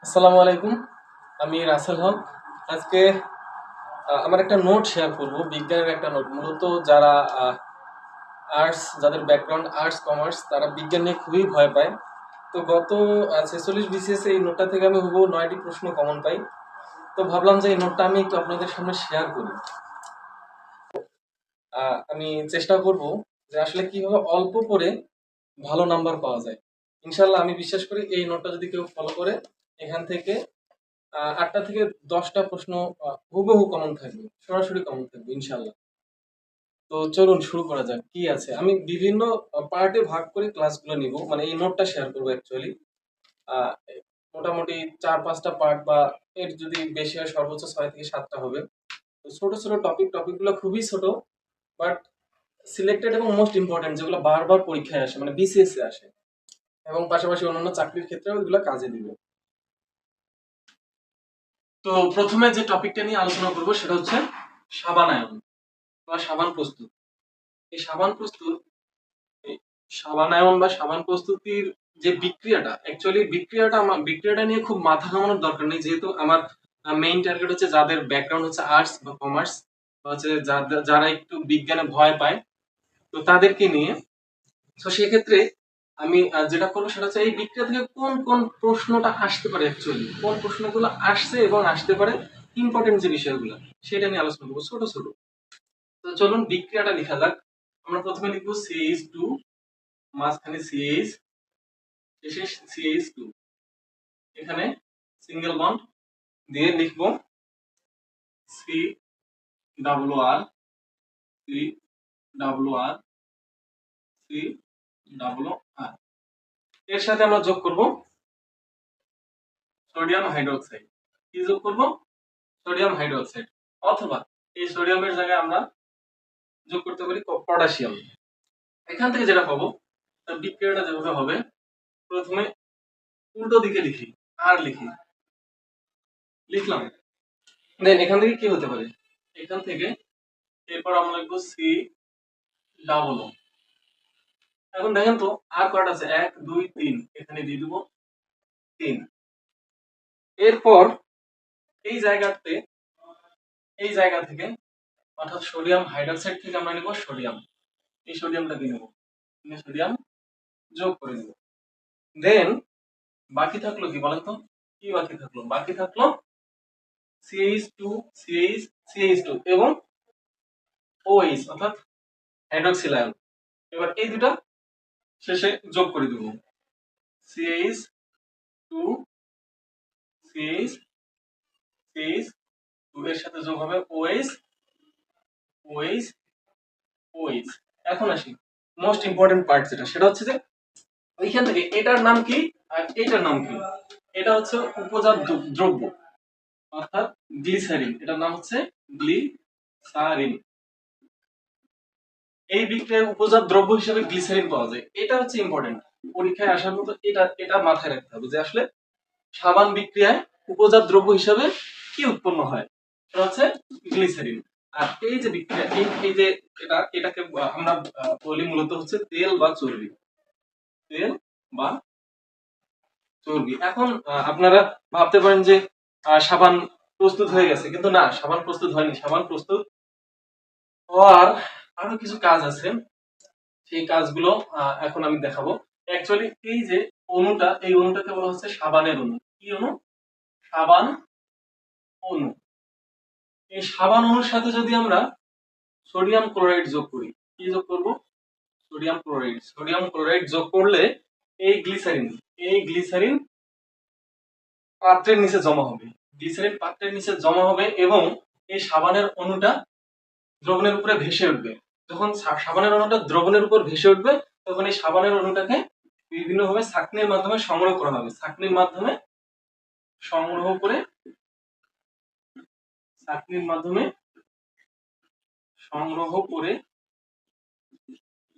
আসসালামু আলাইকুম। আমি রাসেল হক। আজকে আমার একটা নোট শেয়ার করব, বিজ্ঞানের একটা নোট। মূলত যারা আর্টস, যাদের ব্যাকগ্রাউন্ড আর্টস কমার্স, তারা বিজ্ঞান নিয়ে খুবই ভয় পায়। তো গত 46 বিসিএস এই নোটটা থেকে আমি হুবহু 9টি প্রশ্ন কমন পাই। তো ভাবলাম যে এই নোটটা আমি একটু আপনাদের সামনে শেয়ার করি। আমি চেষ্টা করব যে আসলে কিভাবে অল্প করে ভালো নাম্বার পাওয়া যায়। ইনশাল্লাহ আমি বিশ্বাস করি এই নোটটা যদি কেউ ফলো করে, এখান থেকে ৮টা থেকে ১০টা প্রশ্ন হুবহু কমন থাকবে, সরাসরি কমন থাকবে ইনশাল্লাহ। তো চলুন শুরু করা যাক। কি আছে, আমি বিভিন্ন পার্টে ভাগ করে ক্লাসগুলো নিব, মানে এই নোটটা শেয়ার করবো অ্যাকচুয়ালি। মোটামুটি ৪-৫টা পার্ট, বা এর যদি বেশি হয় সর্বোচ্চ ৬ থেকে ৭টা হবে। তো ছোট ছোট টপিকগুলো খুবই ছোট, বাট সিলেক্টেড এবং মোস্ট ইম্পর্টেন্ট, যেগুলো বারবার পরীক্ষায় আসে, মানে বিসিএস এ আসে, এবং পাশাপাশি অন্যান্য চাকরির ক্ষেত্রেও এগুলো কাজে দিবে। তো প্রথমে যে টপিকটা নিয়ে আলোচনা করব সেটা হচ্ছে সাবানায়ন বা সাবান প্রস্তুত। এই সাবান প্রস্তুত, এই সাবানায়ন বা সাবান প্রস্তুতির যে বিক্রিয়াটা, অ্যাকচুয়ালি বিক্রিয়াটা নিয়ে খুব মাথা ঘামানোর দরকার নেই, যেহেতু আমার মেইন টার্গেট হচ্ছে যাদের ব্যাকগ্রাউন্ড হচ্ছে আর্টস বা কমার্স, বা হচ্ছে যারা একটু বিজ্ঞানে ভয় পায়, তো তাদেরকে নিয়ে। তো সেক্ষেত্রে আমি যেটা করবো সেটা হচ্ছে এই বিক্রিয়া থেকে কোন কোন প্রশ্নটা আসতে পারে, অ্যাকচুয়ালি কোন প্রশ্নগুলো আসছে এবং আসতে পারে, ইম্পর্টেন্ট যে বিষয়গুলো, সেটা নিয়ে আলোচনা করবো ছোট ছোট। তো চলুন বিক্রিয়াটা লেখা যাক। আমরা প্রথমে লিখবো CH2, মাঝখানে CH, শেষে CH2, এখানে সিঙ্গেল বন্ড দিয়ে লিখবো সি ডাবল আর, সি ডাবল আর, সি ডাবল আর। এর সাথে আমরা যোগ করব সোডিয়াম হাইড্রোক্সাইড। কি যোগ করব? Sodium hydroxide. অথবা এই সোডিয়ামের জায়গায় আমরা যোগ করতে পারি পটাশিয়াম। এখান থেকে যেটা পাবো, তার বিক্রিয়াটা যেভাবে হবে, প্রথমে উল্টো দিকে লিখি, আর লিখলাম, দেন এখান থেকে কি হতে পারে, এখান থেকে এরপর আমরা লিখবো সি ডাবল ও। এখন দেখেন তো আর কয়টা আছে, 1 2 3, এখানে দিয়ে দিব 3। এরপর এই জায়গাতে, এই জায়গা থেকে, অর্থাৎ সোডিয়াম হাইড্রোক্সাইড থেকে আমরা নেব সোডিয়াম, এই সোডিয়ামটাকে নেব, সোডিয়াম যোগ করে দেব। দেন বাকি থাকলো কি বলেন তো, কি বাকি থাকলো? বাকি থাকলো CH2, CH2 এবং OH, অর্থাৎ হাইড্রোক্সিল আয়ন। এবার এই দুটা শেষে যোগ করে দেব, CH2, CH2 এর সাথে যোগ হবে OH, OH, OH। এখন আসি মোস্ট ইম্পর্টেন্ট পার্ট, যেটা সেটা হচ্ছে যে ওইখান থেকে এটার নাম কি আর এটার নাম কি। এটা হচ্ছে উপজাত দ্রব্য, অর্থাৎ গ্লিসারিন। এটার নাম হচ্ছে গ্লিসারিন। এই বিক্রিয়ার উপজাত দ্রব্য হিসেবে গ্লিসারিন পাওয়া যায়। এটা হচ্ছে ইম্পর্টেন্ট, পরীক্ষায় আসার মতো এটা এটা মাথায় রাখতে হবে যে আসলে সাবান বিক্রিয়ায় উপজাত দ্রব্য হিসেবে কি উৎপন্ন হয়, সেটা হচ্ছে গ্লিসারিন। আর এই যে বিক্রিয়া, এই যে এটাকে আমরা বলি মূলত হচ্ছে তেল বা চর্বি, তেল বা চর্বি। এখন আপনারা ভাবতে পারেন যে সাবান প্রস্তুত হয়ে গেছে, কিন্তু না, সাবান প্রস্তুত হয়নি। সাবান প্রস্তুত হওয়ার আরো কিছু কাজ আছে, সেই কাজগুলো এখন আমি দেখাবো। অ্যাকচুয়ালি এই যে অণুটা, এই অণুটাকে বলা হচ্ছে সাবানের অণু। কি অণু? সাবান অণু। এই সাবান অণুর সাথে যদি আমরা সোডিয়াম ক্লোরাইড যোগ করি, কি যোগ করব? Sodium chloride. সোডিয়াম ক্লোরাইড যোগ করলে এই গ্লিসারিন পাত্রের নিচে জমা হবে। গ্লিসারিন পাত্রের নিচে জমা হবে এবং এই সাবানের অণুটা দ্রবণের উপরে ভেসে উঠবে। যখন সাবানের অণুটা দ্রবণের উপর ভেসে উঠবে, তখন এই সাবানের অণুটাকে বিভিন্নভাবে ছাঁকনির মাধ্যমে সংগ্রহ করা হবে। ছাঁকনির মাধ্যমে সংগ্রহ করে, ছাঁকনির মাধ্যমে সংগ্রহ করে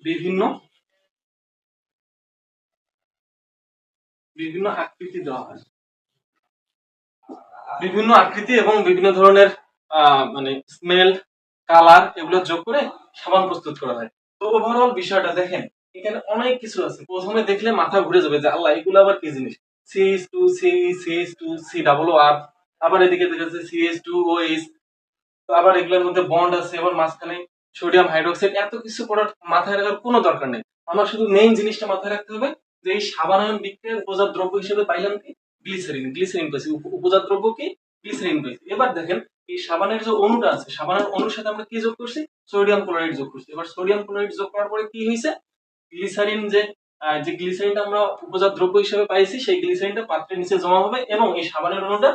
বিভিন্ন বিভিন্ন আকৃতি দেওয়া হয়। বিভিন্ন আকৃতি এবং বিভিন্ন ধরনের মানে স্মেল, কালার, এগুলো যোগ করে সাবান প্রস্তুত করা হয়। তো ওভারঅল বিষয়টা দেখেন, এখানে অনেক কিছু আছে। প্রথমে দেখলে মাথা ঘুরে যাবে যে আল্লাহ, এগুলো আবার কি জিনিস। CH2 CH2 C ডাবল আর, আবার এদিকে দেখা যাচ্ছে CH2OH, তো আবার এগুলোর মধ্যে বন্ড আছে, আবার মাঝখানে সোডিয়াম হাইড্রোক্সাইড। এত কিছু পড়ার মাথায় রাখার কোনো দরকার নেই। আমার শুধু মেইন জিনিসটা মাথায় রাখতে হবে যে এই সাবানায়ন বিক্রিয়ার উপজাত দ্রব্য হিসেবে পাইলাম কি গ্লিসারিন। গ্লিসারিন পাইছি, উপজাত দ্রব্য কি গ্লিসারিন পাইছি। এবার দেখেন এই সাবানের যে অণুটা আছে, সাবানের অণুর সাথে আমরা কি যোগ করছি? সোডিয়াম ক্লোরাইড যোগ করছি। এবার সোডিয়াম ক্লোরাইড যোগ করার পরে কি হয়েছে? গ্লিসারিন যে গ্লিসারিনটা আমরা উপজাত দ্রব্য হিসেবে পাইছি, সেই গ্লিসারিনটা পাত্রের নিচে জমা হবে এবং এই সাবানের অণুটা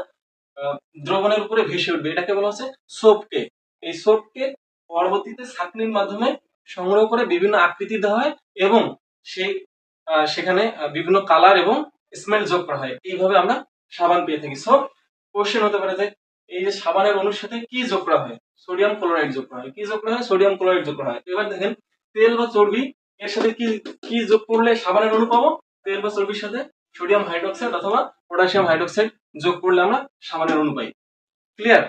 দ্রবণের উপরে ভেসে উঠবে। এটাকে বলা হচ্ছে সোপকে। এই সোপকে পরবর্তীতে ছাঁকনির মাধ্যমে সংগ্রহ করে বিভিন্ন আকৃতি দেওয়া হয় এবং সেই সেখানে বিভিন্ন কালার এবং স্মেল যোগ করা হয়। এইভাবে আমরা সাবান পেয়ে থাকি। সো কোশ্চেন হতে পারে যে এই যে সাবানের অণুর সাথে কি যোগ করা হয়? সোডিয়াম ক্লোরাইড যোগ করা হয়। কি যোগ করা হয়? সোডিয়াম ক্লোরাইড যোগ করা হয়। এবার দেখেন তেল বা চর্বি এর সাথে কি কি যোগ করলে সাবানের অণু পাবো? তেল বা চর্বির সাথে সোডিয়াম হাইড্রোক্সাইড অথবা পটাশিয়াম হাইড্রোক্সাইড যোগ করলে আমরা সাবানের অণু পাই। ক্লিয়ার?